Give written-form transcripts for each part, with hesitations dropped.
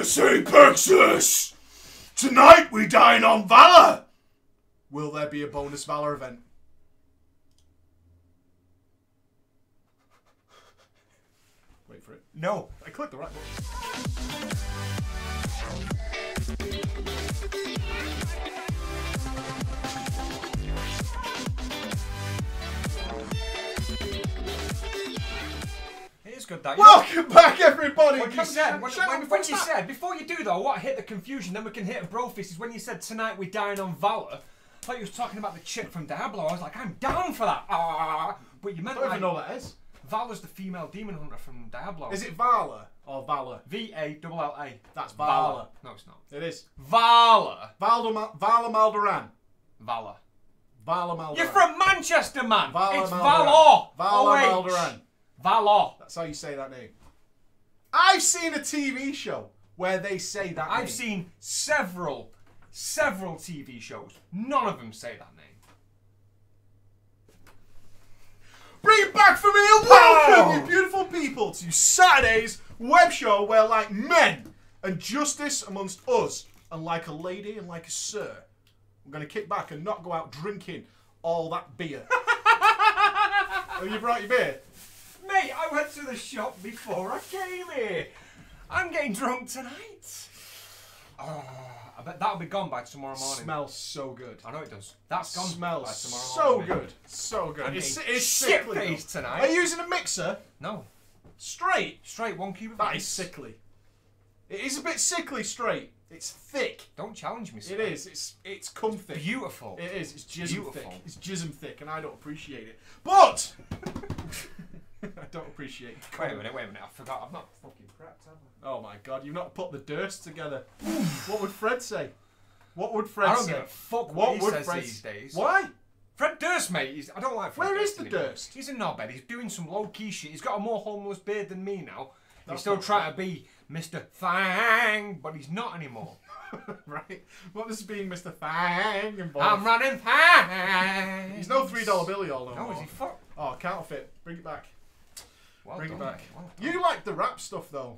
St. Pexus! Tonight we dine on Valor! Will there be a bonus Valor event? Wait for it. No. I clicked the right button. It is good that. Welcome back, everybody! When you said, before you do though, what hit the confusion, then we can hit a brofist, is when you said tonight we dine on Valor. I thought you was talking about the chick from Diablo. I was like, I'm down for that. But you meant I don't even know what that is. Valor's the female demon hunter from Diablo. Is it Valor or Valor? V-A-L-L-A. That's Valor. No, it's not. It is. Valor. Valor Maldoran. Valor. Valor Maldoran. You're from Manchester, man. Valor It's Maldoran. Valor. Valor O-H. Maldoran. Valor. That's how you say that name. I've seen a TV show where they say that name. I've seen several TV shows. None of them say that name. Bring it back for me and welcome, you beautiful people, to Saturday's web show where, like men and justice amongst us, and like a lady and like a sir, we're going to kick back and not go out drinking all that beer. Have you brought your beer? Mate, I went to the shop before I came here. I'm getting drunk tonight. Oh, I bet that'll be gone by tomorrow morning. Smells so good. I know it does. That's gone Smells by tomorrow so morning. good. So good. I'm It's shit sickly. faced tonight. Are you using a mixer? No. Straight. Straight, 1 cubic. That is sickly. It is a bit sickly straight. It's thick. Don't challenge me, sir. It is. It's comfy. Beautiful. It is. It's jism thick. Beautiful. It's jism thick, and I don't appreciate it. But I don't appreciate it. Wait a minute. I forgot. I've not fucking prepped, have I? Oh my god, you've not put the Durst together. What would Fred say? What would Fred say? I don't give a fuck what he says these days. Why? Fred Durst, mate. I don't like Fred Where is Durst the anymore. Durst? He's a knobhead. He's doing some low-key shit. He's got a more homeless beard than me now. That's He's still not trying to be Mr. Fang, but he's not anymore. Right? What does being Mr. Fang involve? I'm running Fang. He's no $3 Billy all no No, more. is he fuck? Oh, counterfeit. Bring it back. Well Bring done, it back. mate. Well done. You like the rap stuff though.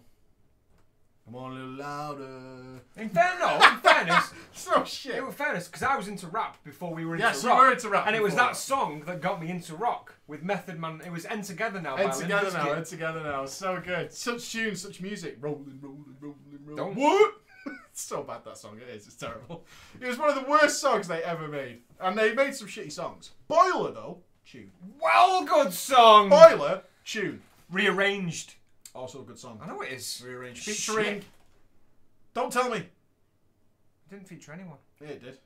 Come on a little louder. In fairness, So shit. in fairness, because I was into rap before we were into Yes, rock. you were into rap and it was before. that song that got me into rock with Method Man. It was End Together Now. End by together Limp now, Bizkit. end together now. So good. Such tunes, such music. Rolling, rolling, rolling, rolling. Don't- What? It's so bad that song. It is. It's terrible. It was one of the worst songs they ever made. And they made some shitty songs. Boiler though, tune. Well, good song. Boiler, tune. Rearranged. Also a good song. I know it is. Rearranged. Shit. Featuring. Don't tell me. It didn't feature anyone. Yeah, it did.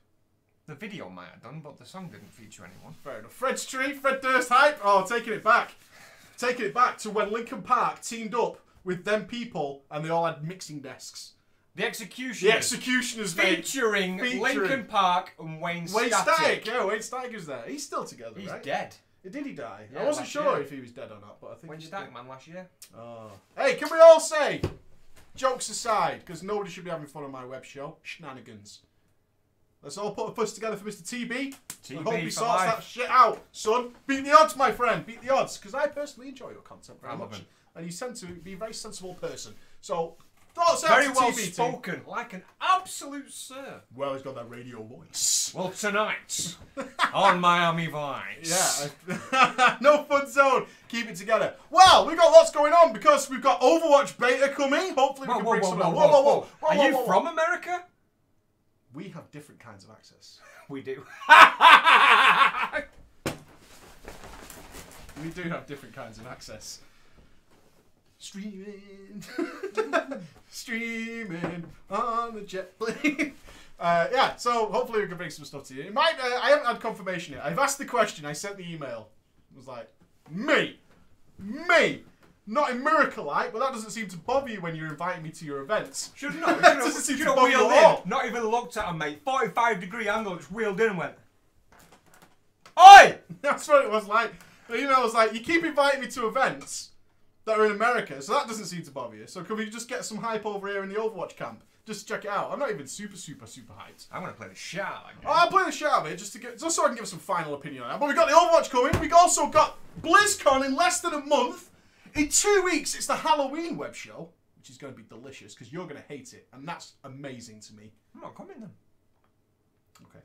The video might have done, but the song didn't feature anyone. Fair enough. Fred's Tree, Fred Durst hype. Oh, taking it back. Taking it back to when Linkin Park teamed up with them people and they all had mixing desks. The Executioners. The Executioners, mate. Featuring Linkin Park and Wayne Wayne Static. Static. Yeah, Wayne Static is there. He's still together, He's right? dead. Did he die? Yeah, I wasn't last sure year. if he was dead or not, but I think Wayne he's Static, dead. man, last year. Oh. Hey, can we all say, jokes aside, because nobody should be having fun on my web show, shenanigans. Let's all put a fuss together for Mr. TB. I hope he for sorts life. that shit out, son. Beat the odds, my friend. Beat the odds. Because I personally enjoy your content very I love much. him. And you tend to be a very sensible person. So, thoughts out Very to well TB team. spoken, like an absolute sir. Well, he's got that radio voice. Well, tonight, on Miami Vice. Yeah. No fun zone. Keep it together. Well, we've got lots going on because we've got Overwatch beta coming. Hopefully we can bring some out. Whoa. Are you from America? We have different kinds of access. We do. We do have different kinds of access. Streaming. Streaming on the jet plane. Yeah, so hopefully we can bring some stuff to you. It might. I haven't had confirmation yet. I've asked the question. I sent the email. It was like, me. Not in Miracle-like, but that doesn't seem to bother you when you're inviting me to your events. Should not. Doesn't seem Should to have bother you wheeled at all. in. Not even looked at him, mate. 45-degree angle, just wheeled in and went, Oi! That's what it was like. The email was like, you keep inviting me to events that are in America, so that doesn't seem to bother you. So can we just get some hype over here in the Overwatch camp? Just check it out. I'm not even super hyped. I'm going to play the shit out of that game. I'll play the shit out of it just so I can give some final opinion on that. But we've got the Overwatch coming. We've also got BlizzCon in less than a month. In 2 weeks, it's the Halloween web show. which is going to be delicious because you're going to hate it, and that's amazing to me. I'm not coming then. Okay.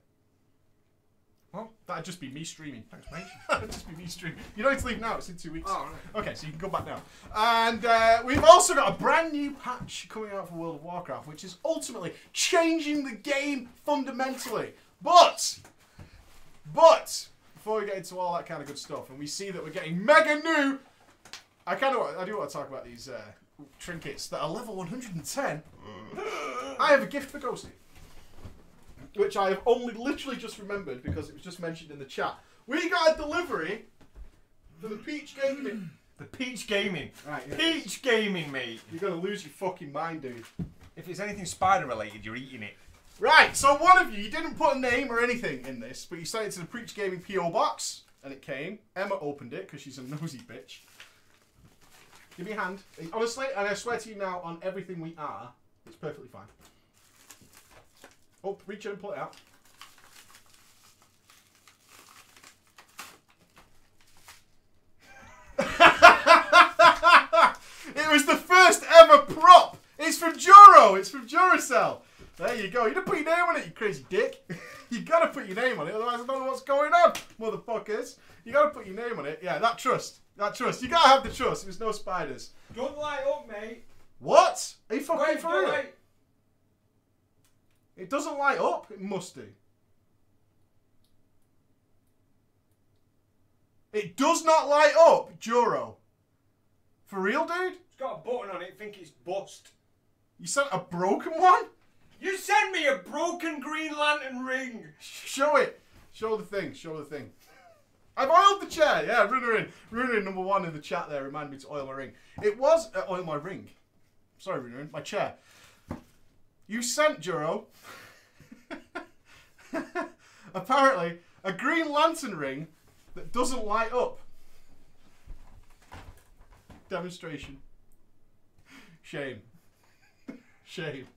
Well, that'd just be me streaming. Thanks, mate. That'd just be me streaming. You don't need to leave now. It's in 2 weeks. Oh, right. Okay, so you can go back now. And we've also got a brand new patch coming out for World of Warcraft, which is ultimately changing the game fundamentally. But before we get into all that kind of good stuff, and we see that we're getting mega new, I do want to talk about these trinkets that are level 110. I have a gift for Ghosty, which I have only literally just remembered because it was just mentioned in the chat. We got a delivery for the Peach Gaming. The Peach Gaming. Right, yeah. Peach Gaming, mate. You're going to lose your fucking mind, dude. If it's anything spider related, you're eating it. Right, so one of you didn't put a name or anything in this, but you sent it to the Peach Gaming P.O. box, and it came. Emma opened it because she's a nosy bitch. Give me a hand. Honestly, and I swear to you now, on everything we are, it's perfectly fine. Oh, reach in and pull it out. It was the first ever prop. It's from Juro. It's from Duracell. There you go. You didn't put your name on it, you crazy dick. You gotta put your name on it, otherwise I don't know what's going on, motherfuckers. You gotta put your name on it. Yeah, that trust. That trust. You gotta have the trust. There's no spiders. Don't light up, mate. What? Are you fucking for real? Wait. It doesn't light up. It must do. It does not light up, Juro. For real, dude? It's got a button on it. Think it's bust. You sent a broken one? You sent me a broken Green Lantern ring. Show it. Show the thing. Show the thing. I've oiled the chair. Yeah, Runerin number 1 in the chat there reminded me to oil my ring. It was oil my ring. Sorry, Runerin. My chair. You sent, Juro, apparently, a Green Lantern ring that doesn't light up. Demonstration. Shame. Shame.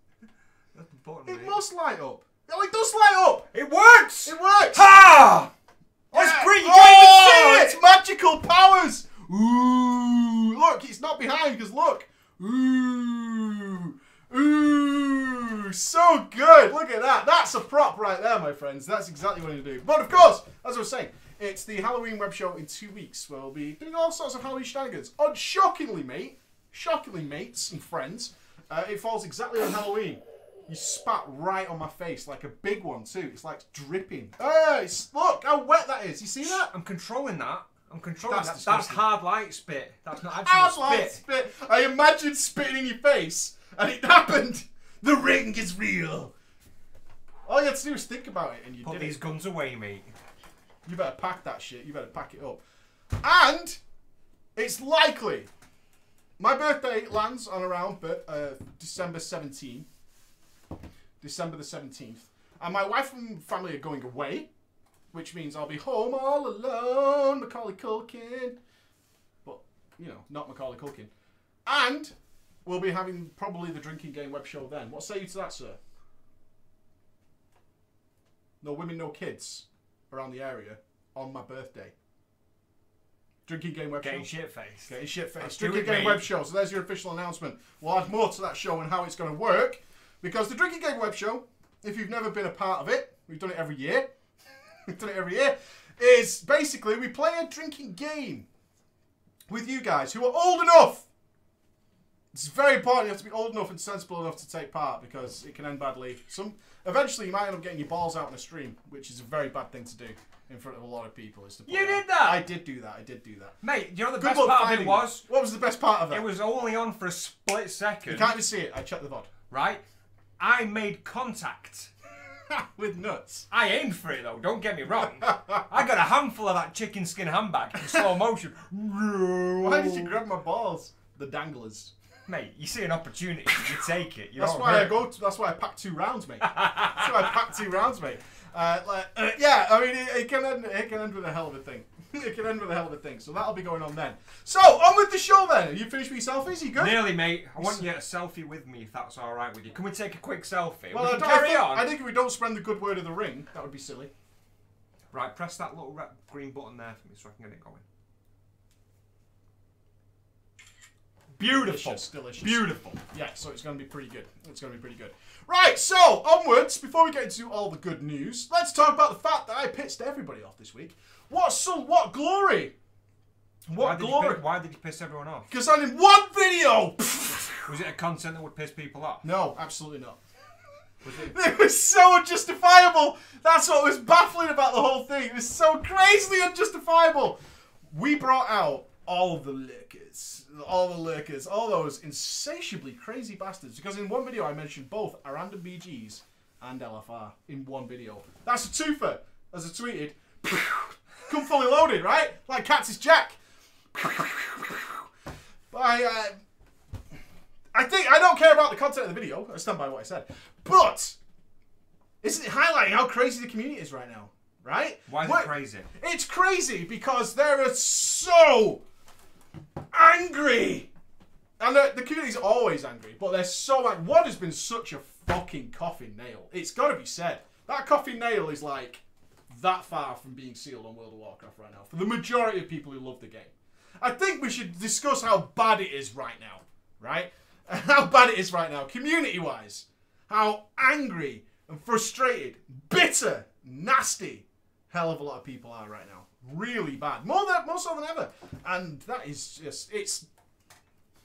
That's the button, It mate. must light up. Oh, it does light up. It works. It works. Ha! Oh, it's great. You can't even see it. It's magical powers. Ooh. Look, it's not behind because look. Ooh. Ooh. So good. Look at that. That's a prop right there, my friends. That's exactly what I'm going to do. But of course, as I was saying, it's the Halloween web show in 2 weeks where we'll be doing all sorts of Halloween shenanigans. Shockingly, mates and friends, it falls exactly on Halloween. You spat right on my face, like a big one too. It's like dripping. Hey, look how wet that is. You see that? I'm controlling that. I'm controlling That's that. disgusting. That's hard light spit. That's not Hard actual light spit. spit. I imagined spitting in your face, and it happened. The ring is real. All you had to do was think about it, and you Put did these it. guns away, mate. You better pack that shit. You better pack it up. And it's likely my birthday lands on around December 17th. December the 17th. And my wife and family are going away, which means I'll be home all alone, Macaulay Culkin. But, you know, not Macaulay Culkin. And we'll be having probably the drinking game web show then. What say you to that, sir? No women, no kids around the area on my birthday. Drinking game web Getting show. shit-faced. Getting shit-faced. Let's Drinking do it, game mate. web show. So there's your official announcement. We'll add more to that show and how it's going to work. Because the Drinking Game Web Show, if you've never been a part of it, we've done it every year. We've done it every year. Is basically we play a drinking game with you guys who are old enough. It's very important you have to be old enough and sensible enough to take part because it can end badly. Eventually you might end up getting your balls out on a stream, which is a very bad thing to do in front of a lot of people. You did that? I did do that. I did do that. Mate, you know the Good best luck part of finding it was? What was the best part of it? It was only on for a split second. You can't even see it. I checked the VOD. Right? I made contact. With nuts. I aimed for it though, don't get me wrong. I got a handful of that chicken skin handbag in slow motion. Why did you grab my balls? The danglers. Mate, you see an opportunity, you take it. That's why that's why I packed 2 rounds, mate. That's why I packed 2 rounds, mate. Yeah, I mean, it can end with a hell of a thing. It can end with a hell of a thing. So that'll be going on then. So, on with the show then. Are you finished with your selfies? Are you good? Nearly, mate. I want you to selfie with me if that's all right with you. Can we take a quick selfie? Well, we can carry on. I think if we don't spread the good word of the ring, that would be silly. Right, press that little green button there for me so I can get it going. Beautiful. Delicious. Beautiful. Yeah, so it's going to be pretty good. It's going to be pretty good. Right, so onwards, before we get into all the good news, let's talk about the fact that I pissed everybody off this week. What glory! What glory! Why did you piss everyone off? Because I did one video! Was it a content that would piss people off? No, absolutely not. Was it? It was so unjustifiable! That's what was baffling about the whole thing. It was so crazily unjustifiable! We brought out all the lurkers, all those insatiably crazy bastards. Because in one video I mentioned both random BGs and LFR in one video. That's a twofer, as I tweeted. Come fully loaded, right? Like Cactus Jack. But I don't care about the content of the video. I stand by what I said. But isn't it highlighting how crazy the community is right now? Right? Why is it crazy? It's crazy because they're so angry. And the community's always angry, but they're so angry. What has been such a fucking coffin nail? It's got to be said. That coffin nail is like that far from being sealed on World of Warcraft right now. For the majority of people who love the game. I think we should discuss how bad it is right now. Right? How bad it is right now, community-wise. How angry and frustrated, bitter, nasty, hell of a lot of people are right now. Really bad. More so than ever. And that is just,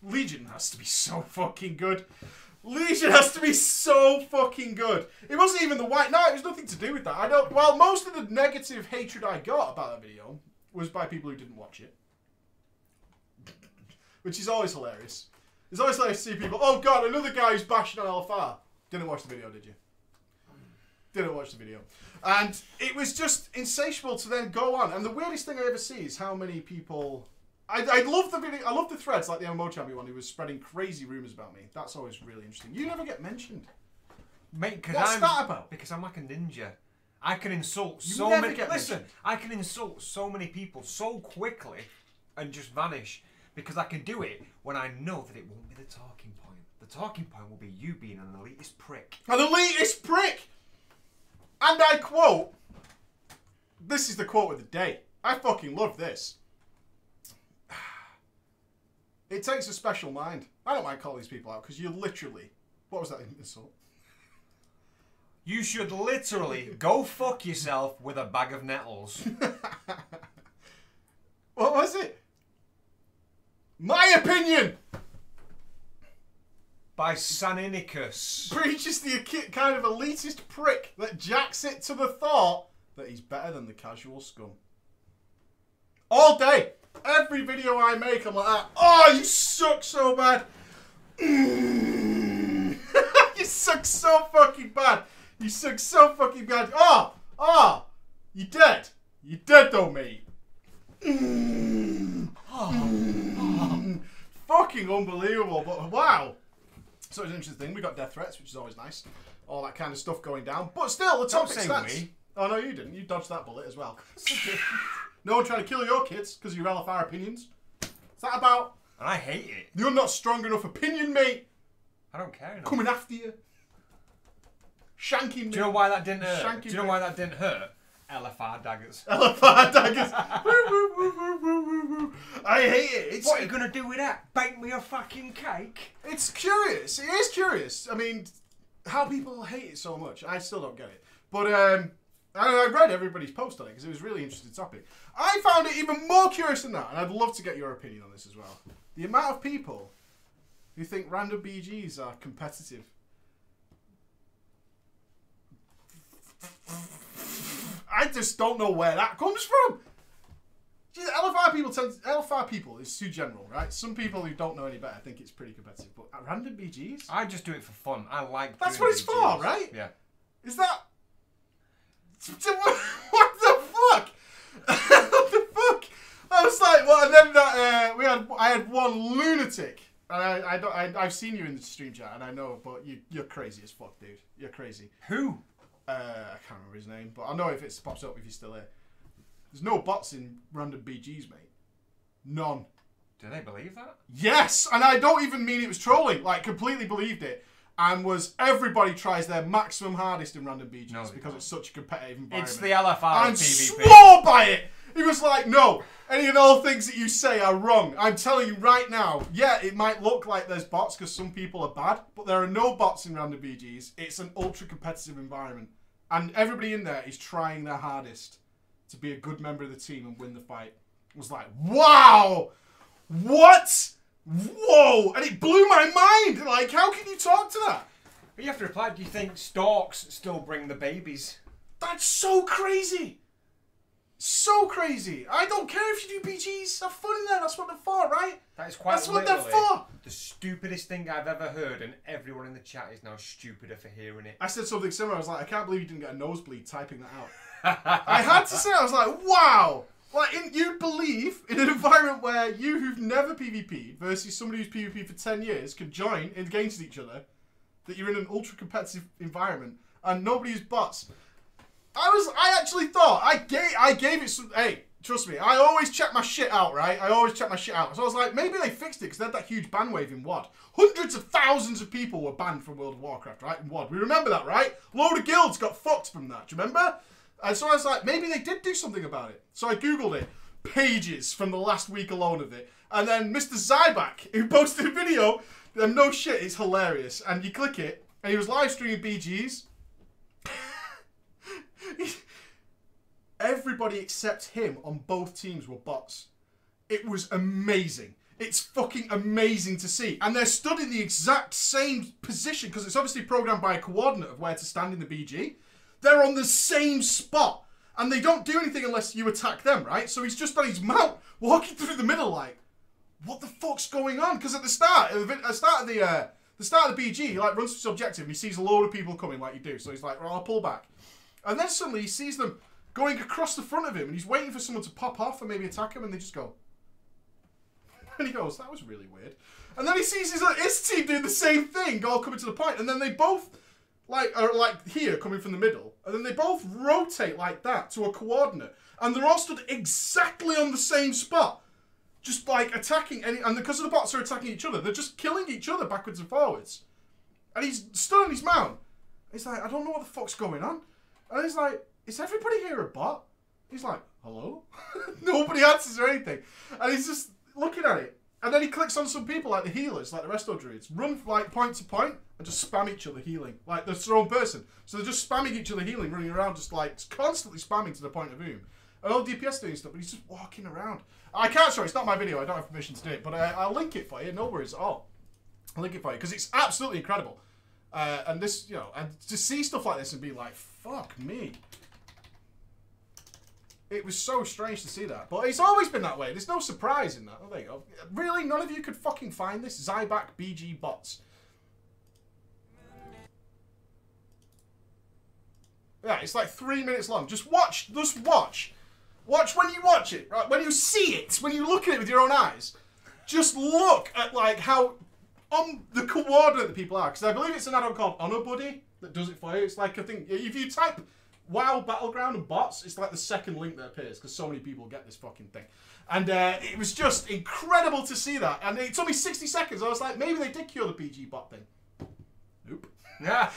Legion has to be so fucking good. Legion has to be so fucking good. It wasn't even the white knight. It was nothing to do with that. Well, most of the negative hatred I got about that video was by people who didn't watch it. Which is always hilarious. It's always hilarious to see people, oh god, another guy who's bashing on LFR. Didn't watch the video, did you? Didn't watch the video. And it was just insatiable to then go on. And the weirdest thing I ever see is how many people... I love the video. I love the threads, like the MMO champion one who was spreading crazy rumours about me. That's always really interesting. You never get mentioned. Mate, what's that about? Because I'm like a ninja. I can insult I can insult so many people so quickly and just vanish. Because I can do it when I know that it won't be the talking point. The talking point will be you being an elitist prick. An elitist prick! And I quote, this is the quote of the day. I fucking love this. It takes a special mind. I don't mind calling these people out because you're literally... What was that insult? You should literally go fuck yourself with a bag of nettles. What was it? My opinion! By Saninicus. Preaches the kind of elitist prick that jacks it to the thought that he's better than the casual scum. All day. Every video I make, I'm like that. Oh, you suck so bad. You suck so fucking bad. You suck so fucking bad. Oh, you dead. You dead though, mate. Fucking unbelievable, but wow. So it's an interesting thing. We got death threats, which is always nice. All that kind of stuff going down. But still, the topic stands. Oh, no, you didn't. You dodged that bullet as well. No one trying to kill your kids because of your LFR opinions. What's that about? And I hate it. You're not strong enough opinion, mate. I don't care enough. Coming after you. Shanking me. Do you know why that didn't hurt? Do you know why that didn't hurt? LFR daggers. LFR daggers. I hate it. What are you going to do with that? Bake me a fucking cake? It's curious. It is curious. I mean, how people hate it so much. I still don't get it. But I read everybody's post on it because it was a really interesting topic. I found it even more curious than that, and I'd love to get your opinion on this as well. The amount of people who think random BGs are competitive. I just don't know where that comes from. Jeez, LFR people is too general, right? Some people who don't know any better think it's pretty competitive, but random BGs? I just do it for fun. I like. That's what it's for, right? Yeah. Is that? What the fuck? What the fuck? I was like, well, and then that I had one lunatic, and I've seen you in the stream chat, and I know, but you're crazy as fuck, dude. You're crazy. Who? I can't remember his name, but I know if it pops up if he's still here. There's no bots in random BGs, mate. None. Do they believe that? Yes, and I don't even mean it was trolling. Like, completely believed it. And everybody tries their maximum hardest in random BGs because it's such a competitive environment. It's the LFR and PvP. swore by it. He was like, no, any and all things that you say are wrong. I'm telling you right now, yeah, it might look like there's bots because some people are bad, but there are no bots in random BGs. It's an ultra competitive environment. And everybody in there is trying their hardest to be a good member of the team and win the fight. It was like, wow! What? Whoa! And it blew my mind! Like, how can you talk to that? But you have to reply, do you think storks still bring the babies? That's so crazy! So crazy! I don't care if you do BGs. Have fun in there. That's what they're for, right? That is quite what they're for. The stupidest thing I've ever heard, and everyone in the chat is now stupider for hearing it. I said something similar. I was like, I can't believe you didn't get a nosebleed typing that out. I had to say, I was like, wow! Like, you'd believe in an environment where you who've never PvP'd versus somebody who's PvP'd for 10 years could join against each other, that you're in an ultra competitive environment and nobody use bots. I actually thought I gave it some. Hey, trust me, I always check my shit out, right? I always check my shit out. So I was like, maybe they fixed it because they had that huge ban wave in WoD. Hundreds of thousands of people were banned from World of Warcraft, right? In WoD, we remember that, right? Load of guilds got fucked from that. Do you remember? And so I was like, maybe they did do something about it. So I googled it, pages from the last week alone of it, and then Mr. Zyback, who posted a video. No shit, it's hilarious. And you click it, and he was live streaming BGs. Everybody except him on both teams were bots. It was amazing. It's fucking amazing to see. And they're stood in the exact same position, because it's obviously programmed by a coordinate of where to stand in the BG. They're on the same spot. And they don't do anything unless you attack them, right? So he's just on his mount, walking through the middle like, what the fuck's going on? Because at the start of the BG, he like runs to his objective and he sees a load of people coming like you do. So he's like, well, I'll pull back. And then suddenly he sees them going across the front of him and he's waiting for someone to pop off and maybe attack him, and they just go. And he goes, that was really weird. And then he sees his team doing the same thing, all coming to the point, and then they both are like here coming from the middle, and then they both rotate like that to a coordinate, and they're all stood exactly on the same spot. Just like attacking and because the bots are attacking each other, they're just killing each other backwards and forwards. And he's stood on his mount. He's like, I don't know what the fuck's going on. And he's like, is everybody here a bot? He's like, hello? Nobody answers or anything. And he's just looking at it. And then he clicks on some people like the healers, like the resto druids, run like point to point and just spam each other healing. Like they're their own person. So they're just spamming each other healing, running around just like constantly spamming to the point of boom. And all DPS doing stuff, but he's just walking around. I can't show it, it's not my video, I don't have permission to do it, but I'll link it for you, no worries at all. I'll link it for you, because it's absolutely incredible. And this, you know, and to see stuff like this and be like, fuck me. It was so strange to see that. But it's always been that way, there's no surprise in that. Oh, there you go. Really, none of you could fucking find this? Zyback BG bots. Yeah, it's like 3 minutes long. Just watch, Watch when you watch it, right? When you see it, when you look at it with your own eyes, just look at like how on the coordinate that people are. Because I believe it's an add-on called Honor Buddy that does it for you. It's like, I think, if you type WoW Battleground and bots, it's like the second link that appears because so many people get this fucking thing. And it was just incredible to see that. And it took me 60 seconds. I was like, maybe they did cure the BG bot thing. Nope. Yeah.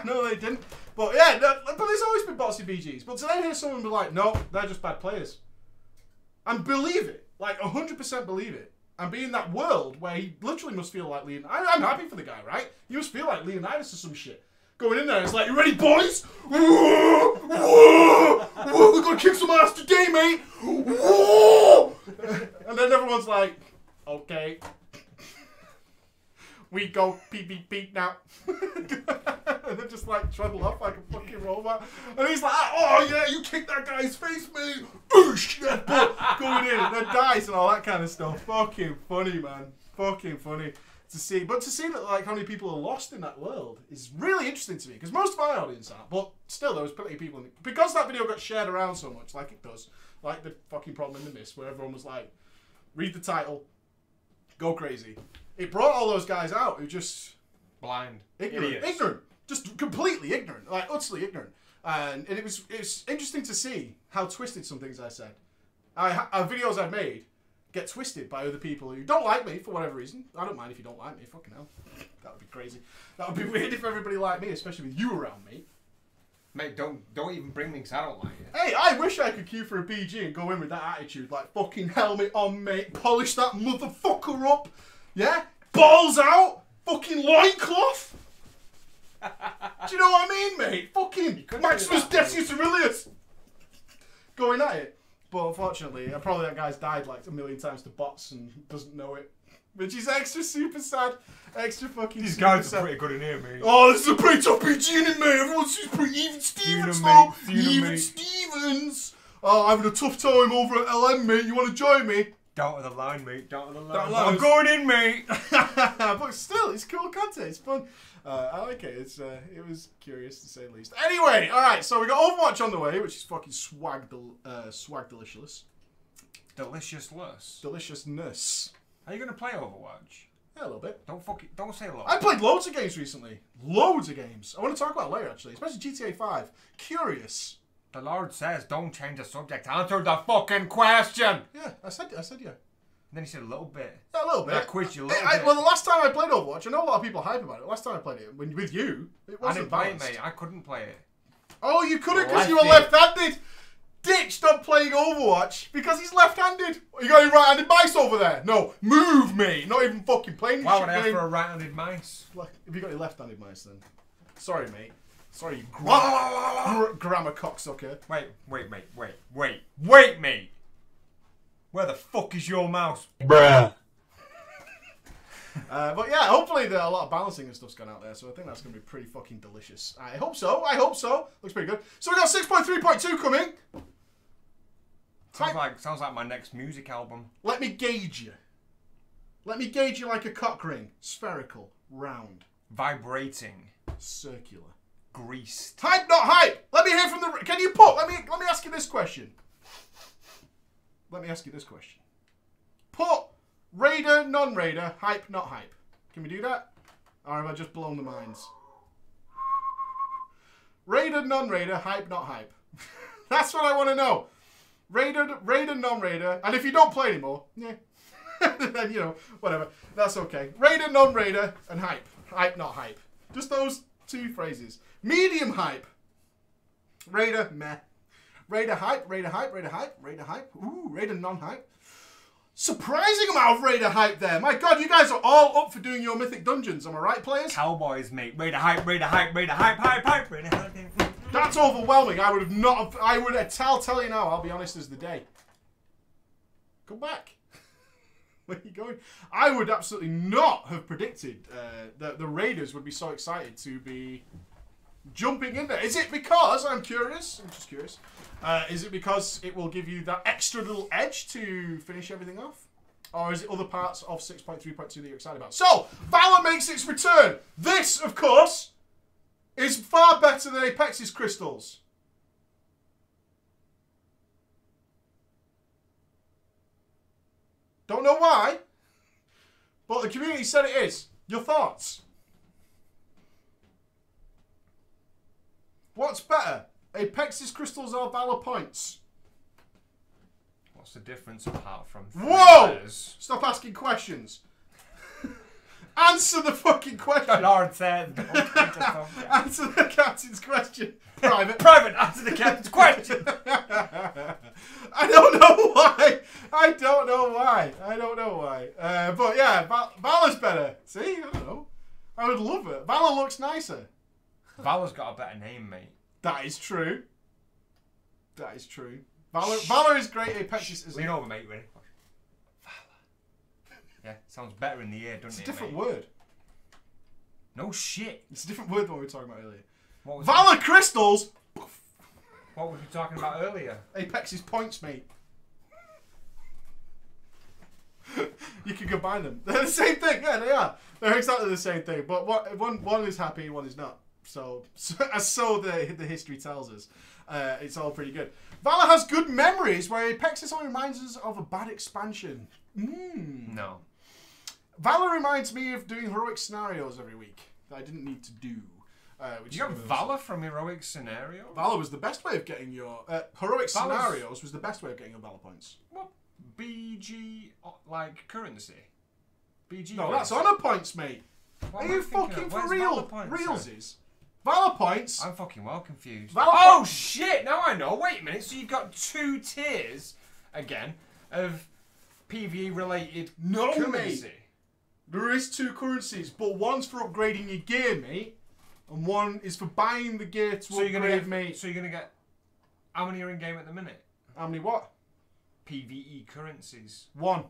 No, they didn't. But yeah, but there's always been bots in BGs. But to then hear someone be like, no, they're just bad players. And believe it. Like, 100% believe it. And be in that world where he literally must feel like Leonidas. I'm happy for the guy, right? He must feel like Leonidas or some shit. Going in there, it's like, you ready, boys? Whoa, whoa, whoa, we're gonna kick some ass today, mate. Whoa. And then everyone's like, okay. We go PvP now. And then just like trundle off like a fucking robot. And he's like, oh yeah, you kicked that guy's face, mate. Oosh, going in and then dies and all that kind of stuff. Fucking funny, man. Fucking funny to see. But to see that like how many people are lost in that world is really interesting to me. Because most of my audience are. But still, there was plenty of people in it. Because that video got shared around so much, like it does. Like the fucking Problem in the Mist, where everyone was like, read the title, go crazy. It brought all those guys out who just blind, ignorant, just completely ignorant, like utterly ignorant. And it's interesting to see how twisted some things I said, videos I've made, get twisted by other people who don't like me for whatever reason. I don't mind if you don't like me. Fucking hell, that would be crazy. That would be weird if everybody liked me, especially with you around me. Mate, don't even bring me because I don't like it. Hey, I wish I could queue for a BG and go in with that attitude. Like, fucking helmet on, mate. Polish that motherfucker up. Yeah? Balls out. Fucking loincloth. Do you know what I mean, mate? Fucking Maximus Decius Aurelius. Going at it. But unfortunately, probably that guy's died like 1,000,000 times to bots and doesn't know it. Which is extra super sad. Extra fucking These super guys sad. are pretty good in here, mate. Oh, this is a pretty tough BG in it, mate. Everyone's just pretty even Stevens, though. Even Stevens. Oh, having a tough time over at LM, mate. You want to join me? Down to the line, mate. Down to the line. Down the line. I'm going in, mate. But still, it's cool content. It's fun. I like it. It was curious to say the least. Anyway, all right. So we got Overwatch on the way, which is fucking swag delicious. Deliciousness. Are you gonna play Overwatch? Yeah, a little bit. Don't say a lot. I played loads of games recently. Loads of games. I want to talk about it later, actually, especially GTA 5. Curious. The Lord says, don't change the subject. Answer the fucking question. Yeah, I said yeah. And then he said a little bit. Yeah, a little bit. I quizzed you a little bit. Well, the last time I played Overwatch, I know a lot of people hype about it. Last time I played it, with you, it wasn't I didn't play it, balanced. mate. I couldn't play it. Oh, you couldn't because you were left-handed. Dick, stop playing Overwatch because he's left-handed. You got any right-handed mice over there? No, move me. Not even fucking playing. Why would I ask for a right-handed mice? Have you got any left-handed mice then? Sorry, mate. Sorry, you grammar cocksucker. Wait, mate. Where the fuck is your mouse? Bruh. But yeah, hopefully a lot of balancing and stuff's gone out there, so I think that's going to be pretty fucking delicious. I hope so. Looks pretty good. So we got 6.3.2 coming. Sounds like my next music album. Let me gauge you. Let me gauge you like a cock ring. Spherical, round, Vibrating. circular, Greased. hype, not hype. Let me hear from the. Can you put? Let me ask you this question. Put Raider, non-Raider, hype, not hype. Can we do that? Or have I just blown the minds? Raider, non-Raider, hype, not hype. That's what I want to know. Raider, non-Raider, and if you don't play anymore, yeah, then, you know, whatever. That's okay. Raider, non-Raider, and hype. Hype, not hype. Just those two phrases. Medium hype. Raider, meh. Raider hype, Raider hype, Raider hype, Raider hype. Ooh, Raider non-hype. Surprising amount of Raider hype there. My God, you guys are all up for doing your mythic dungeons. Am I right, players? Cowboys, mate. Raider hype, Raider hype, Raider hype, hype, Raider hype. That's overwhelming. I would have not. I would tell you now. I'll be honest as the day. Come back. Where are you going? I would absolutely not have predicted that the Raiders would be so excited to be jumping in there. Is it because I'm curious? I'm just curious. Is it because it will give you that extra little edge to finish everything off? Or is it other parts of 6.3.2 that you're excited about? So, Valor makes its return. This, of course, is far better than Apex's crystals. Don't know why, but the community said it is. Your thoughts? What's better, Apex's crystals or Valor points? What's the difference apart from... Whoa! Stop asking questions. Answer the fucking question. Lord said, Answer the captain's question. Private, answer the captain's question. I don't know why. But yeah, Valor's better. See, I don't know. I would love it. Valor looks nicer. Valor's got a better name, mate. That is true. Valor is great. Apex is... Lean over, mate. Ready? Valor. Yeah, sounds better in the ear, doesn't it? It's a different mate? word. No shit. It's a different word than what we were talking about earlier. Valor crystals. What were you talking about earlier? Apex's points, mate. You can combine them. They're the same thing. Yeah, they are. They're exactly the same thing. But one is happy, one is not. So the history tells us. It's all pretty good. Valor has good memories, where Apex only reminds us of a bad expansion. No. Valor reminds me of doing heroic scenarios every week that I didn't need to do. You got Valor from Heroic Scenario? Valor was the best way of getting your... heroic Scenarios was the best way of getting your Valor points. What? BG, like, currency? BG No, currency. that's honor points, mate. What Are you fucking for real? Points, Realsies? Valor points. I'm fucking well confused. Oh shit! Now I know. Wait a minute. So you've got 2 tiers again of PvE related currency. Mate. There is 2 currencies, but one's for upgrading your gear, mate, and one is for buying the gear to upgrade, mate. So you're gonna get. How many are in game at the minute? How many what? PvE currencies. 1.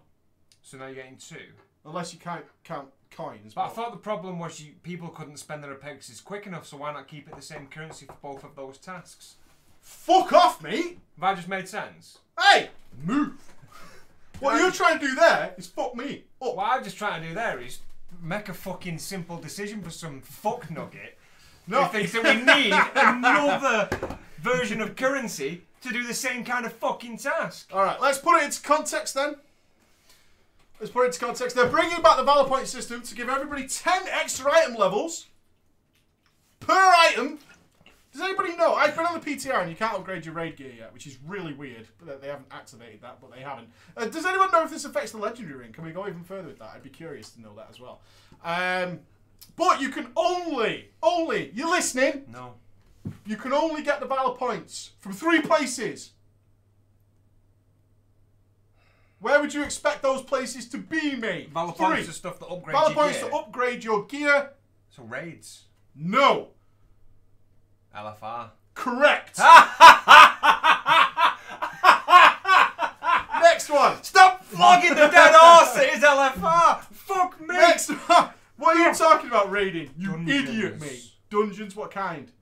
So now you're getting 2. Unless you can't count coins. But I thought the problem was people couldn't spend their apexes quick enough, so why not keep it the same currency for both of those tasks? Fuck off, mate! Have I just made sense? Hey! Move! What you're trying to do there is fuck me up. What I'm just trying to do there is make a fucking simple decision for some fuck nugget No. who thinks that we need another version of currency to do the same kind of fucking task. Alright, let's put it into context then. Let's put it into context. They're bringing back the Valor Point system to give everybody 10 extra item levels per item. Does anybody know? I've been on the PTR and you can't upgrade your raid gear yet, which is really weird. But they haven't activated that, but they haven't. Does anyone know if this affects the Legendary Ring? Can we go even further with that? I'd be curious to know that as well. But you can only, you listening? No. You can only get the Valor Points from 3 places. Where would you expect those places to be, mate? Valor Points are stuff that upgrades Valor your Points gear. to upgrade your gear. So raids. No. LFR. Correct. Next one. Stop flogging the dead horse. It is LFR. Fuck me. Next one. What are you talking about raiding? You Dungeons. idiot, mate. Dungeons, what kind?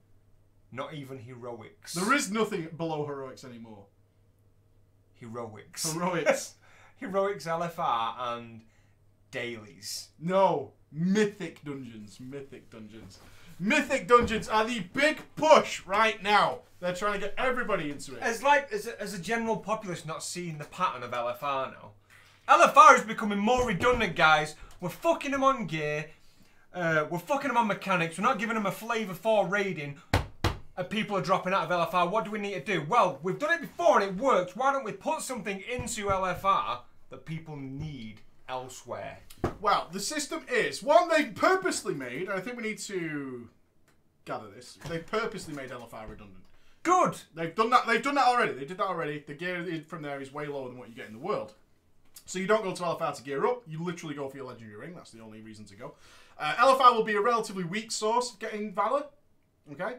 Not even heroics. There is nothing below heroics anymore. Heroics. Heroics. Heroics, LFR, and dailies. No. Mythic dungeons. Mythic dungeons. Mythic dungeons are the big push right now. They're trying to get everybody into it. As a general populace not seeing the pattern of LFR now. LFR is becoming more redundant, guys. We're fucking them on gear. We're fucking them on mechanics. We're not giving them a flavour for raiding. And people are dropping out of LFR. What do we need to do? Well, we've done it before and it worked. Why don't we put something into LFR that people need elsewhere? Well, the system is one they purposely made, and I think we need to gather this. They purposely made LFR redundant. Good. They've done that. They've done that already. They did that already. The gear from there is way lower than what you get in the world. So you don't go to LFR to gear up. You literally go for your legendary ring. That's the only reason to go. LFR will be a relatively weak source of getting Valor. Okay.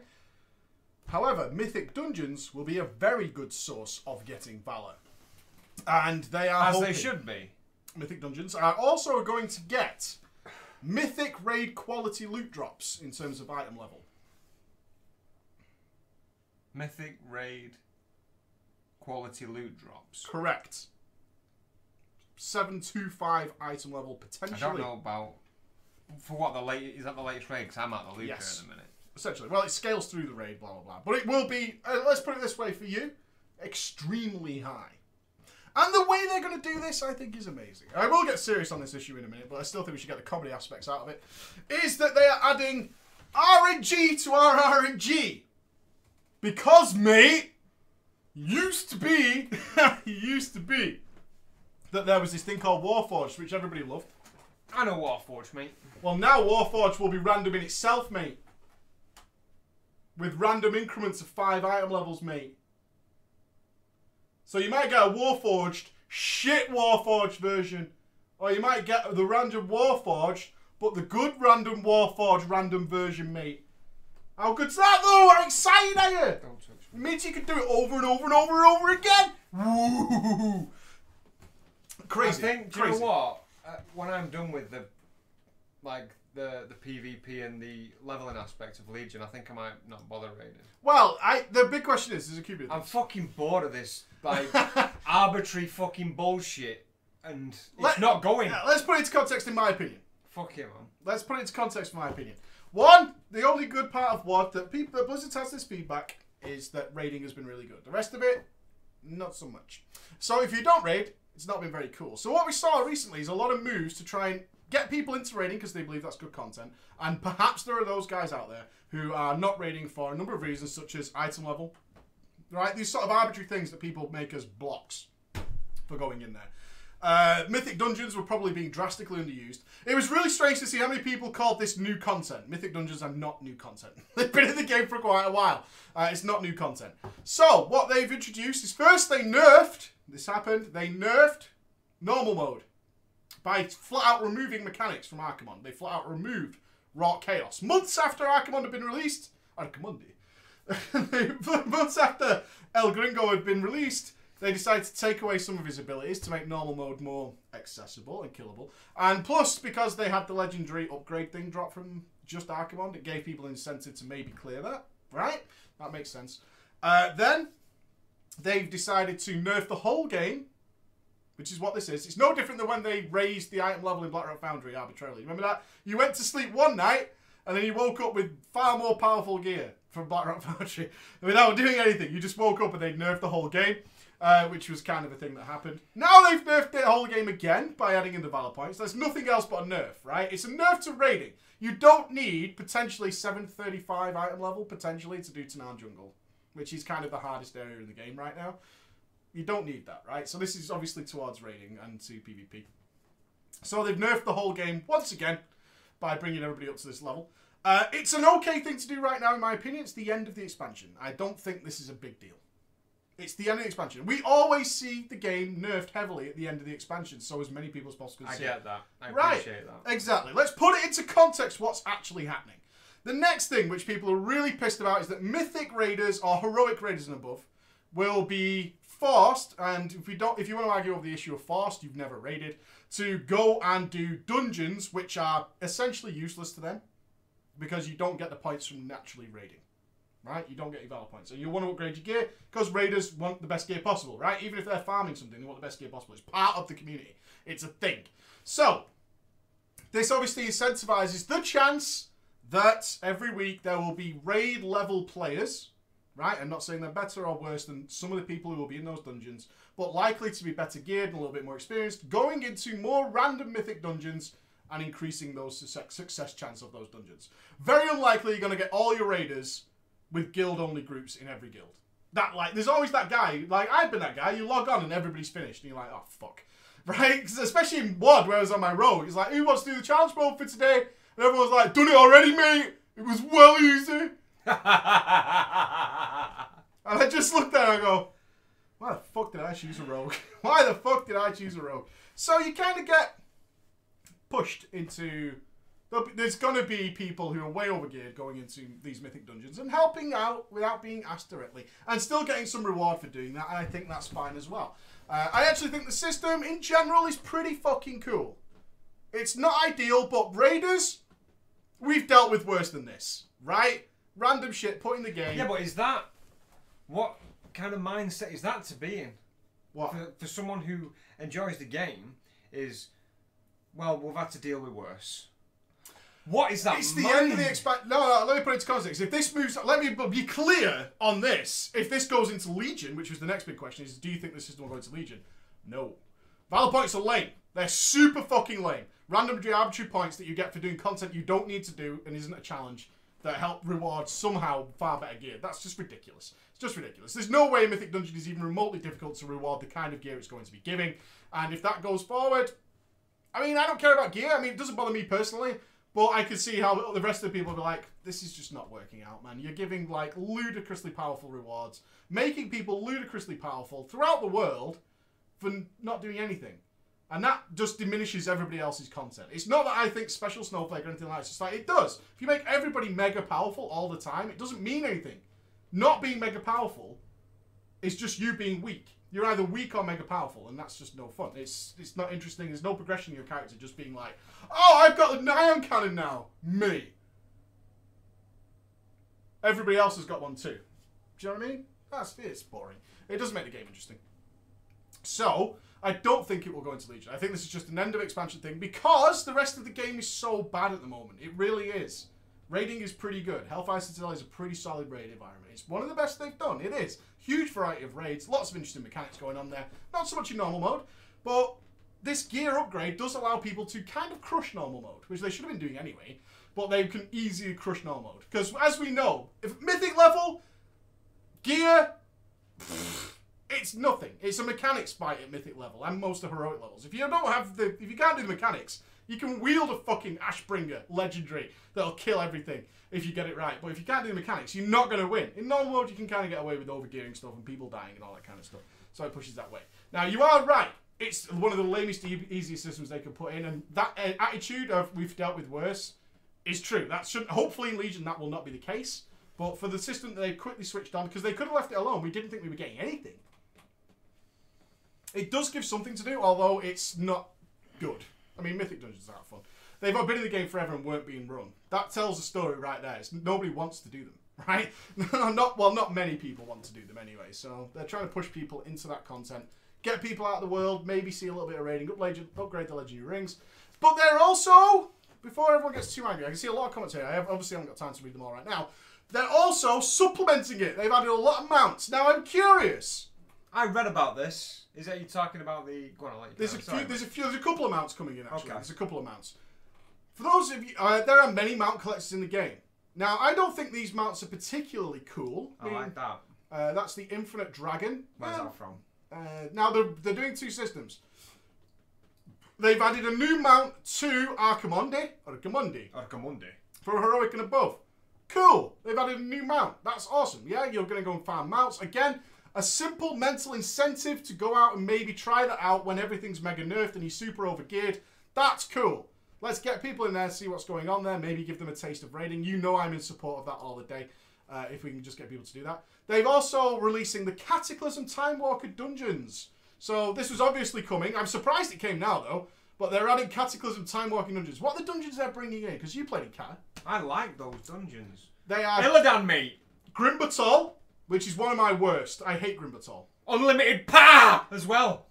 However, Mythic Dungeons will be a very good source of getting Valor. And they are as they should be. Mythic Dungeons are also going to get Mythic Raid quality loot drops in terms of item level. Mythic Raid quality loot drops. Correct. 725 item level potentially. I don't know about for what the latest is that the latest raid because I'm at the loot at the minute. Essentially, well, it scales through the raid, blah blah blah. But it will be. Let's put it this way for you: extremely high. And the way they're going to do this, I think, is amazing. I will get serious on this issue in a minute, but I still think we should get the comedy aspects out of it. Is that they are adding RNG to our RNG. Because, mate, used to be that there was this thing called Warforged, which everybody loved. I know Warforged, mate. Well, now Warforged will be random in itself, mate. With random increments of 5 item levels, mate. So you might get a Warforged, shit Warforged version. Or you might get the random Warforged, but the good random Warforged random version, mate. How good's that, though? How excited are you? Don't touch me. It means you can do it over and over and over and over again. Woo! Crazy. I think, do you know what? When I'm done with the PvP and the leveling aspect of Legion, I think I might not bother raiding. Well, the big question is, there's a QB. I'm fucking bored of this arbitrary fucking bullshit, and it's not going. Let's put it into context in my opinion. Fuck you, man. Let's put it into context in my opinion. One, the only good part of WoD that Blizzard has this feedback is that raiding has been really good. The rest of it, not so much. So if you don't raid, it's not been very cool. So what we saw recently is a lot of moves to try and get people into raiding because they believe that's good content. And perhaps there are those guys out there who are not raiding for a number of reasons, such as item level. Right? These sort of arbitrary things that people make as blocks for going in there. Mythic Dungeons were probably being drastically underused. It was really strange to see how many people called this new content. Mythic Dungeons are not new content. They've been in the game for quite a while. It's not new content. So, what they've introduced is first they nerfed, this happened, they nerfed normal mode by flat out removing mechanics from Archimonde. They flat out removed Raw Chaos. Months after Archimonde had been released, months after El Gringo had been released, they decided to take away some of his abilities to make normal mode more accessible and killable. And plus, because they had the legendary upgrade thing drop from just Archimonde, it gave people incentive to maybe clear that, right? That makes sense. Then, they've decided to nerf the whole game, which is what this is. It's no different than when they raised the item level in Blackrock Foundry arbitrarily. Remember that? You went to sleep one night, and then you woke up with far more powerful gear from Blackrock Foundry without doing anything. You just woke up and they nerfed the whole game. Which was kind of a thing that happened. Now they've nerfed the whole game again by adding in the Valor points. There's nothing else but a nerf, right? It's a nerf to raiding. You don't need potentially 735 item level, potentially, to do Tanan Jungle, which is kind of the hardest area in the game right now. You don't need that, right? So this is obviously towards raiding and to PvP. So they've nerfed the whole game once again by bringing everybody up to this level. It's an okay thing to do right now, in my opinion. It's the end of the expansion. I don't think this is a big deal. It's the end of the expansion. We always see the game nerfed heavily at the end of the expansion, so as many people as possible can see it. I get that. I appreciate that. Exactly. Let's put it into context what's actually happening. The next thing which people are really pissed about is that Mythic Raiders or Heroic Raiders and above will be forced, and if you want to argue over the issue of forced, you've never raided, to go and do dungeons which are essentially useless to them because you don't get the points from naturally raiding. Right? You don't get your Valor points. And you want to upgrade your gear because raiders want the best gear possible, right? Even if they're farming something, they want the best gear possible. It's part of the community. It's a thing. So, this obviously incentivizes the chance that every week there will be raid level players, right? I'm not saying they're better or worse than some of the people who will be in those dungeons, but likely to be better geared and a little bit more experienced, going into more random mythic dungeons and increasing those success chance of those dungeons. Very unlikely you're going to get all your raiders with guild-only groups in every guild. There's always that guy, I've been that guy, you log on and everybody's finished, and you're like, oh, fuck. Right? 'Cause especially in WoD, where I was on my rogue, it's like, who wants to do the challenge mode for today? And everyone's like, done it already, mate! It was well easy! And I just looked there and I go, why the fuck did I choose a rogue? Why the fuck did I choose a rogue? So you kind of get pushed into... There's going to be people who are way overgeared going into these mythic dungeons and helping out without being asked directly and still getting some reward for doing that, and I think that's fine as well. I actually think the system in general is pretty fucking cool. It's not ideal, but raiders, we've dealt with worse than this, right? Random shit put in the game. Yeah, but is that... What kind of mindset is that to be in? What? For someone who enjoys the game is, well, we've had to deal with worse. What is that? It's the end of the expansion. No, let me put it into context. If this moves, let me be clear on this. If this goes into Legion, which was the next big question, is do you think the system will go into Legion? No. Valor points are lame. They're super fucking lame. Random arbitrary points that you get for doing content you don't need to do and isn't a challenge that help reward somehow far better gear. That's just ridiculous. It's just ridiculous. There's no way Mythic Dungeon is even remotely difficult to reward the kind of gear it's going to be giving. And if that goes forward, I mean, I don't care about gear. I mean, it doesn't bother me personally. But I could see how the rest of the people will be like, this is just not working out, man. You're giving, ludicrously powerful rewards, making people ludicrously powerful throughout the world for not doing anything. And that just diminishes everybody else's content. It's not that I think special Snowflake or anything like that. It's just like, it does. If you make everybody mega powerful all the time, it doesn't mean anything. Not being mega powerful is just you being weak. You're either weak or mega powerful, and that's just no fun. It's not interesting. There's no progression in your character just being like, oh, I've got an ion cannon now. Me. Everybody else has got one too. Do you know what I mean? It's boring. It doesn't make the game interesting. So, I don't think it will go into Legion. I think this is just an end of expansion thing because the rest of the game is so bad at the moment. It really is. Raiding is pretty good. Hellfire Citadel is a pretty solid raid environment. It's one of the best they've done. It is. Huge variety of raids. Lots of interesting mechanics going on there. Not so much in normal mode. But this gear upgrade does allow people to kind of crush normal mode. Which they should have been doing anyway. But they can easily crush normal mode. Because as we know, if Mythic level, gear, it's nothing. It's a mechanics fight at mythic level and most of heroic levels. If you can't do the mechanics, you can wield a fucking Ashbringer legendary that'll kill everything if you get it right. But if you can't do the mechanics, you're not going to win. In normal mode, you can kind of get away with overgearing stuff and people dying and all that kind of stuff. So it pushes that way. Now, you are right. It's one of the lamest, easiest systems they could put in. And that attitude of we've dealt with worse is true. That shouldn't. Hopefully in Legion that will not be the case. But for the system that they quickly switched on, because they could have left it alone, we didn't think we were getting anything. It does give something to do, although it's not good. I mean, Mythic Dungeons are fun. They've been in the game forever and weren't being run. That tells a story right there. Nobody wants to do them, right? Not many people want to do them anyway. So they're trying to push people into that content, get people out of the world, maybe see a little bit of raiding, upgrade the legendary rings. But they're also, before everyone gets too angry, I can see a lot of comments here. I obviously haven't got time to read them all right now. They're also supplementing it. They've added a lot of mounts. Now I'm curious. I read about this. Is that you talking about the? Go on, I'll let you There's a couple of mounts coming in actually. Okay. There's a couple of mounts. For those of you, there are many mount collectors in the game. Now I don't think these mounts are particularly cool. I like that. That's the Infinite Dragon. Where's that from? Now they're doing two systems. They've added a new mount to Archimonde for heroic and above. Cool. They've added a new mount. That's awesome. Yeah, you're going to go and farm mounts. Again, a simple mental incentive to go out and maybe try that out when everything's mega nerfed and you're super overgeared. That's cool. Let's get people in there, see what's going on there, maybe give them a taste of raiding. You know I'm in support of that all the day, if we can just get people to do that. They've also releasing the Cataclysm Time Walker dungeons. So this was obviously coming. I'm surprised it came now, though. But they're adding Cataclysm Time Walking dungeons. What are the dungeons they're bringing in? Because you played in Cat. I like those dungeons. They are Illidan, mate. Grimbatol, which is one of my worst. I hate Grimbatol. Unlimited power as well.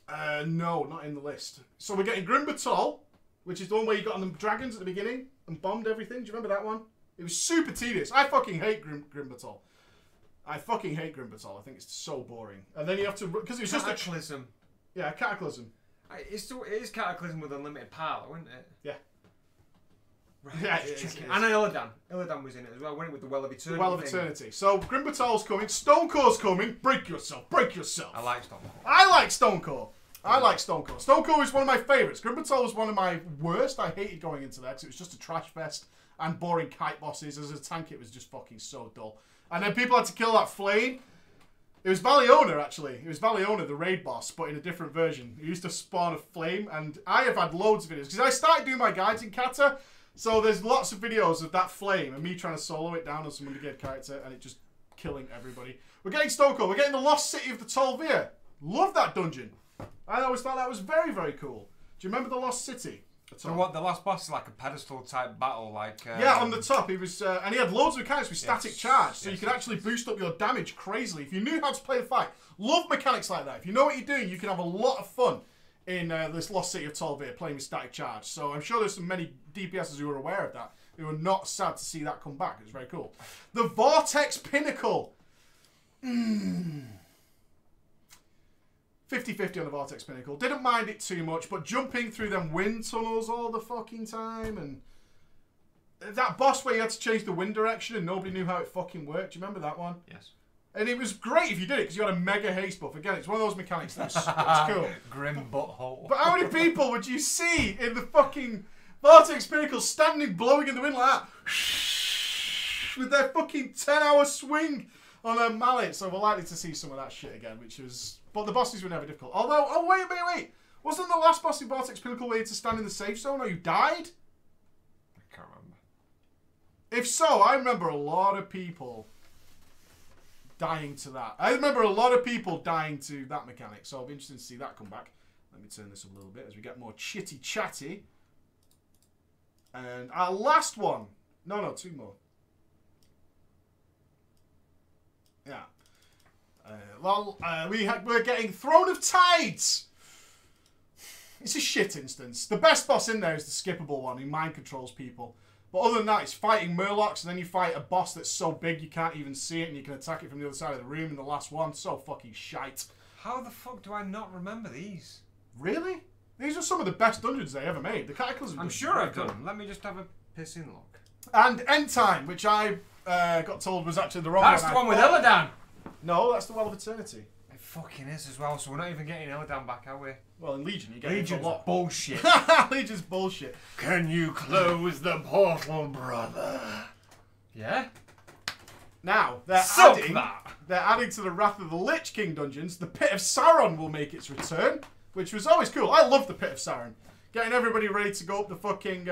No, not in the list. So we're getting Grimbatol, which is the one where you got on the dragons at the beginning and bombed everything. Do you remember that one? It was super tedious. I fucking hate Grimbatol. I fucking hate Grimbatol. I think it's so boring. And then you have to, because it was just a Cataclysm. Yeah, Cataclysm. It is Cataclysm with unlimited power, isn't it? Yeah. Right, Yeah, it is. And Illidan. Illidan was in it as well. I went with the Well of Eternity. The Well of Eternity. So Grimbatol's coming. Stonecore's coming. Break yourself. Break yourself. I like Stonecore. I like Stonecore. I like Stonecore. Stonecore is one of my favourites. Grimbatol was one of my worst. I hated going into there because it was just a trash fest and boring kite bosses. As a tank, it was just fucking so dull. And then people had to kill that flame. It was Valiona, actually. It was Valiona, the raid boss, but in a different version. He used to spawn a flame, and I have had loads of videos. Because I started doing my guides in Kata, so there's lots of videos of that flame, and me trying to solo it down on some renegade character, and it just killing everybody. We're getting Stonecore. We're getting the Lost City of the Tolvir. Love that dungeon. I always thought that was very, very cool. Do you remember the Lost City? So what, the last boss is like a pedestal type battle, like... yeah, on the top. He was, and he had loads of mechanics with static charge, so you could actually boost up your damage crazily. If you knew how to play the fight, love mechanics like that. If you know what you're doing, you can have a lot of fun in this Lost City of Tolvir playing with static charge. So I'm sure there's some many DPSs who are aware of that, who are not sad to see that come back. It's very cool. The Vortex Pinnacle. 50-50 on the Vortex Pinnacle. Didn't mind it too much, but jumping through them wind tunnels all the fucking time, and that boss where you had to change the wind direction and nobody knew how it fucking worked. Do you remember that one? Yes. And it was great if you did it, because you had a mega haste buff. Again, it's one of those mechanics that's cool. Grim butthole. But how many people would you see in the fucking Vortex Pinnacle standing, blowing in the wind like that? With their fucking 10-hour swing on their mallet. So we're likely to see some of that shit again, which was... But the bosses were never difficult. Although, oh wait. Wasn't the last boss in Vortex Pinnacle where you had to stand in the safe zone or you died? I can't remember. If so, I remember a lot of people dying to that. I remember a lot of people dying to that mechanic. So I'll be interested to see that come back. Let me turn this up a little bit as we get more chitty chatty. And our last one. No, two more. Yeah. We're getting Throne of Tides. It's a shit instance. The best boss in there is the skippable one. He mind controls people. But other than that, it's fighting Murlocs, and then you fight a boss that's so big you can't even see it, and you can attack it from the other side of the room in the last one. So fucking shite. How the fuck do I not remember these? Really? These are some of the best dungeons they ever made. The Cataclysm. I'm sure I've done them. Let me just have a pissing look. And End Time, which I got told was actually the wrong one. That's the one with Illidan. No, that's the Well of Eternity. fucking is as well, so we're not even getting Illidan back, are we? Well, in Legion, you get it a lot. Bullshit. Legion's bullshit. Can you close the portal, brother? Yeah? Now, they're adding to the Wrath of the Lich King dungeons. The Pit of Sauron will make its return, which was always cool. I love the Pit of Sauron. Getting everybody ready to go up the fucking...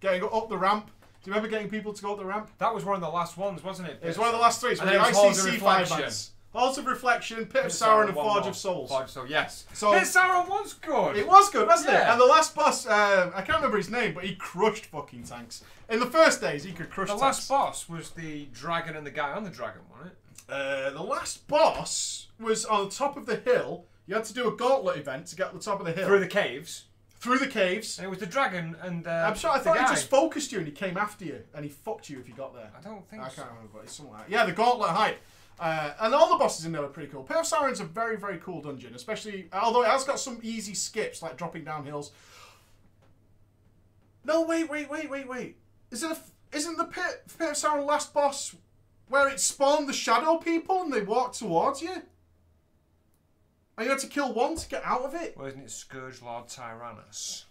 getting up the ramp. Do you remember getting people to go up the ramp? That was one of the last ones, wasn't it? It was one of the last 3. It's the ICC 5 bands. Halls of Reflection, Pit of Sauron, and Forge of Souls. Forge of Souls, yes. So, Pit of Sauron was good. It was good, wasn't it? And the last boss, I can't remember his name, but he crushed fucking tanks. In the first days, he could crush tanks. The last boss was the dragon and the guy on the dragon, wasn't it? The last boss was on the top of the hill. You had to do a gauntlet event to get to the top of the hill. Through the caves. Through the caves. And it was the dragon and I thought he just focused you and he came after you and he fucked you if you got there. I don't think so. I can't remember, but it's something like that. Yeah, the gauntlet hype. And all the bosses in there are pretty cool. Pit of Sauron's a very, very cool dungeon, especially... Although it has got some easy skips, like dropping down hills. No, wait. Isn't the Pit of Sauron last boss where it spawned the shadow people and they walked towards you? And you had to kill one to get out of it? Well, isn't it Scourge Lord Tyrannus?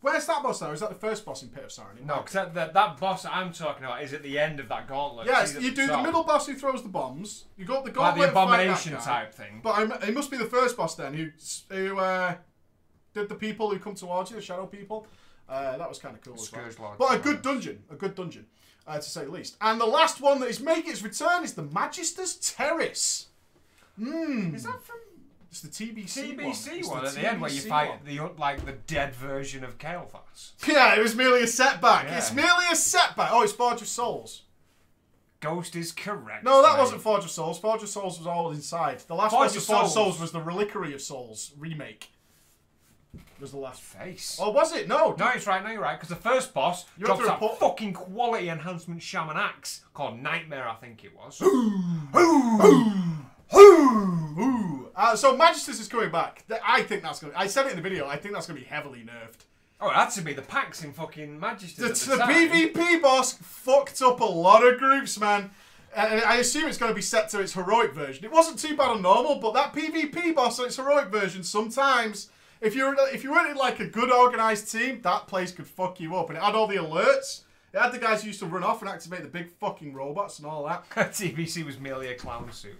Where's that boss though? Is that the first boss in Pit of Sauron? No, because that boss that I'm talking about is at the end of that gauntlet. Yes, you do the middle boss who throws the bombs. You got the gauntlet, like the abomination type thing. But it must be the first boss then who did the people who come towards you, the shadow people. That was kind of cool as well. But a good dungeon, to say the least. And the last one that is making its return is the Magister's Terrace. Is that from? It's the TBC one at the end where you fight the dead version of Kael'thas. Yeah, it was merely a setback. Yeah. It's merely a setback. Oh, it's Forge of Souls. Ghost is correct. No, that wasn't Forge of Souls. Forge of Souls was all inside. The last boss of Forge of Souls was the Reliquary of Souls remake. Was the last face. Oh, was it? No. No, it's right. No, you're right. Because the first boss drops that fucking quality enhancement shaman axe called Nightmare, I think it was. So Magisters is coming back. I think that's going to... I said it in the video. I think that's going to be heavily nerfed. Oh, it had to be. The packs in fucking Magisters The PvP boss fucked up a lot of groups, man. And I assume it's going to be set to its heroic version. It wasn't too bad on normal, but that PvP boss on its heroic version, sometimes, if you weren't in like a good organised team, that place could fuck you up. And it had all the alerts. It had the guys who used to run off and activate the big fucking robots and all that. TBC was merely a clown suit.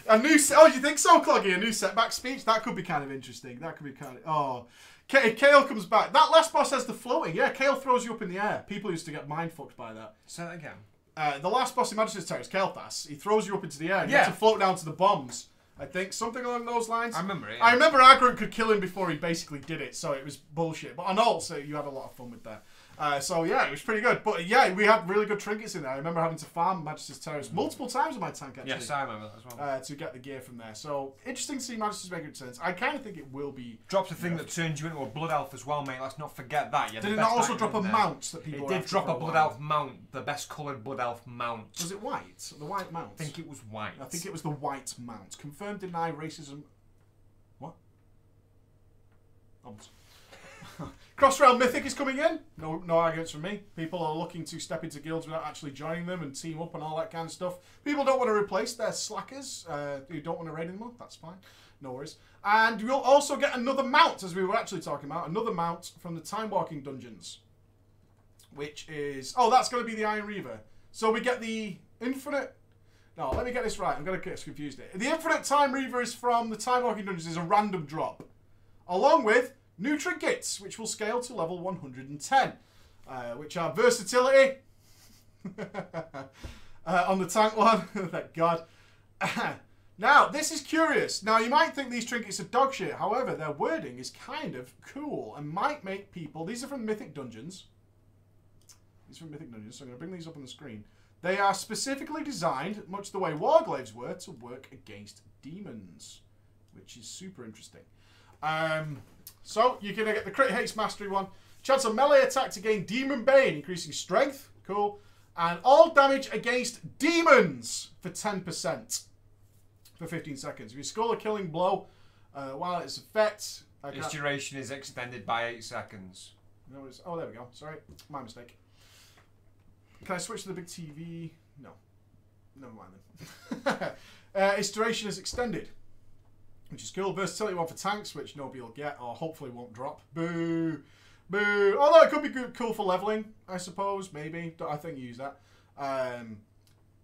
Oh, do you think so, Cloggy? A new setback speech? That could be kind of interesting. That could be kind of... Oh. Kale comes back. That last boss has the floating. Yeah, Kale throws you up in the air. People used to get mind-fucked by that. Say that again. The last boss in Magister's Terrace, Kael'thas, he throws you up into the air and you have to float down to the bombs. I think something along those lines. I remember it. Yeah. I remember our group could kill him before he basically did it, so it was bullshit. But on alt, so you had a lot of fun with that. So yeah, it was pretty good. But yeah, we had really good trinkets in there. I remember having to farm Magister's Terrace multiple times in my tank, actually. Yes, I remember that as well. To get the gear from there. So interesting to see Magister's make returns. I kind of think it will be... Drops a thing that turns you into a Blood Elf as well, mate. Let's not forget that. Did it not also drop a mount that people... It did drop a Blood Elf mount, the best coloured Blood Elf mount. Was it white? The white mount? I think it was white. I think it was the white mount. Confirm, deny, racism... What? Crossrail Mythic is coming in. No arguments from me. People are looking to step into guilds without actually joining them and team up and all that kind of stuff. People don't want to replace their slackers who don't want to raid anymore. That's fine. No worries. And we'll also get another mount, as we were actually talking about. Another mount from the Time Walking Dungeons. Which is... Oh, that's going to be the Iron Reaver. So we get the Infinite... No, let me get this right. I'm going to get confused here. The Infinite Time Reaver is from the Time Walking Dungeons. Is a random drop. Along with... new trinkets, which will scale to level 110, which are versatility on the tank one. Thank God. Now, this is curious. Now, you might think these trinkets are dog shit. However, their wording is kind of cool and might make people... These are from Mythic Dungeons. So I'm going to bring these up on the screen. They are specifically designed, much the way Warglaives were, to work against demons, which is super interesting. So, you're going to get the Crit Haste Mastery one. Chance of melee attack to gain Demon Bane, increasing strength. Cool. And all damage against demons for 10% for 15 seconds. If you score a killing blow while its effect... Its duration is extended by 8 seconds. No, oh, there we go. Sorry. My mistake. Can I switch to the big TV? No. Never mind then. Its duration is extended, which is cool. Versatility 1 for tanks, which nobody will get, or hopefully won't drop. Boo! Boo! Although it could be good, cool for leveling, I suppose. Maybe. I think you use that.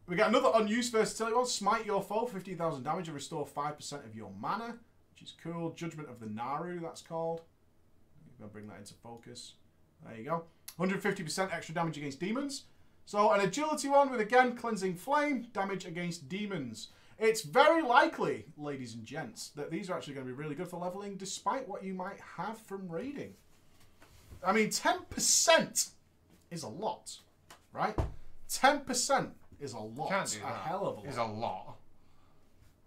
We got another unused versatility one. Smite your foe, 15,000 damage and restore 5% of your mana, which is cool. Judgment of the Naru, that's called. I'm going to bring that into focus. There you go. 150% extra damage against demons. So an agility one with, again, cleansing flame, damage against demons. It's very likely, ladies and gents, that these are actually going to be really good for leveling, despite what you might have from raiding. I mean, 10% is a lot, right? 10% is a lot. Can't do that. A hell of a lot. Is a lot.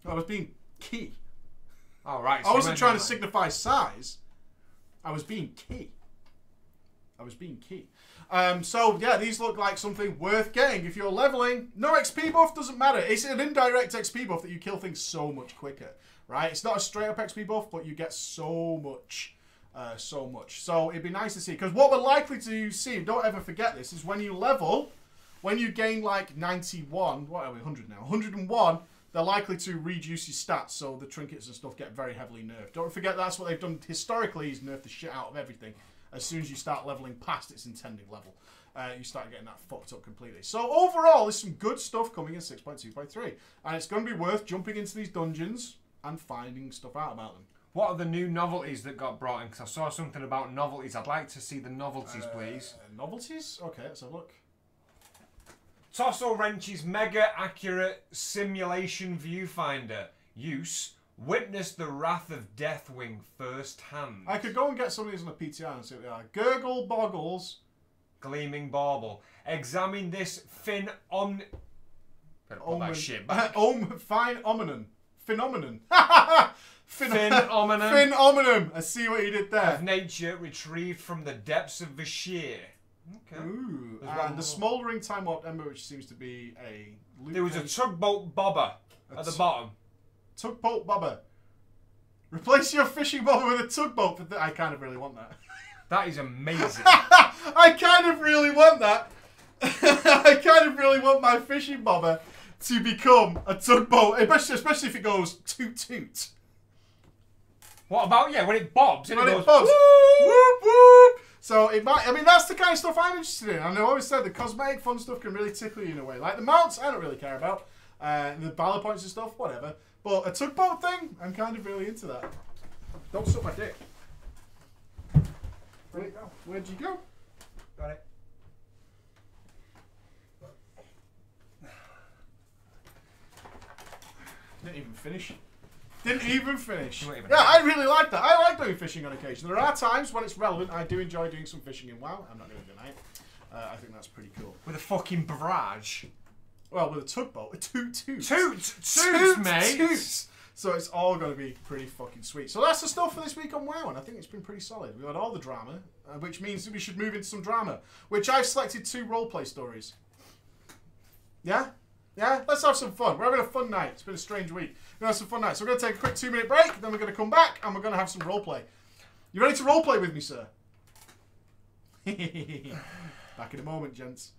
I was being key. Oh, right. I wasn't trying to signify size. I was being key. I was being key. So, yeah, these look like something worth getting. If you're leveling, no XP buff, doesn't matter. It's an indirect XP buff that you kill things so much quicker, right? It's not a straight-up XP buff, but you get so much. So it'd be nice to see. Because what we're likely to see, don't ever forget this, is when you level, when you gain like 91, what are we, 100 now? 101, they're likely to reduce your stats, so the trinkets and stuff get very heavily nerfed. Don't forget that's what they've done historically, is nerf the shit out of everything. As soon as you start leveling past its intended level, you start getting that fucked up completely. So overall, there's some good stuff coming in 6.2.3. And it's going to be worth jumping into these dungeons and finding stuff out about them. What are the new novelties that got brought in? Because I saw something about novelties. I'd like to see the novelties, please. Novelties? Okay, let's have a look. Tosso Wrench's Mega Accurate Simulation Viewfinder. Use. Witness the wrath of Deathwing firsthand. I could go and get some of these on a PTR and see what they are. Gurgle Boggles. Gleaming Bauble. Examine this Better put that shit back. Phenomenon. Phenomenon. Phenomenon. Phenomenon. I see what you did there. Of nature retrieved from the depths of the sheer. Okay. Ooh. And the smouldering time warp ember, which seems to be a loot. There was a tugboat bobber at the bottom. Tugboat bobber. Replace your fishing bobber with a tugboat. I kind of really want that. That is amazing. I kind of really want that. I kind of really want my fishing bobber to become a tugboat, especially if it goes toot toot. What about, yeah, when it bobs? When it bobs. Whoop, whoop. So it might, I mean, that's the kind of stuff I'm interested in. And I always said the cosmetic fun stuff can really tickle you in a way. Like the mounts, I don't really care about. The valor points and stuff, whatever. But a tugboat thing, I'm kind of really into that. Don't suck my dick. Where'd it go? Where'd you go? Got it. Didn't even finish. Didn't even finish. Even Yeah, I really like that. I like doing fishing on occasion. There are times when it's relevant. I do enjoy doing some fishing in WoW. I'm not doing it tonight. I think that's pretty cool. With a fucking barrage. Well, with a tugboat. A toot toot. Toot, mate. Toot. So it's all going to be pretty fucking sweet. So that's the stuff for this week on WoW, and I think it's been pretty solid. We've had all the drama, which means that we should move into some drama, which I've selected 2 roleplay stories. Yeah? Yeah? Let's have some fun. We're having a fun night. It's been a strange week. We're going to have some fun night. So we're going to take a quick 2-minute break, then we're going to come back, and we're going to have some roleplay. You ready to roleplay with me, sir? Back in a moment, gents.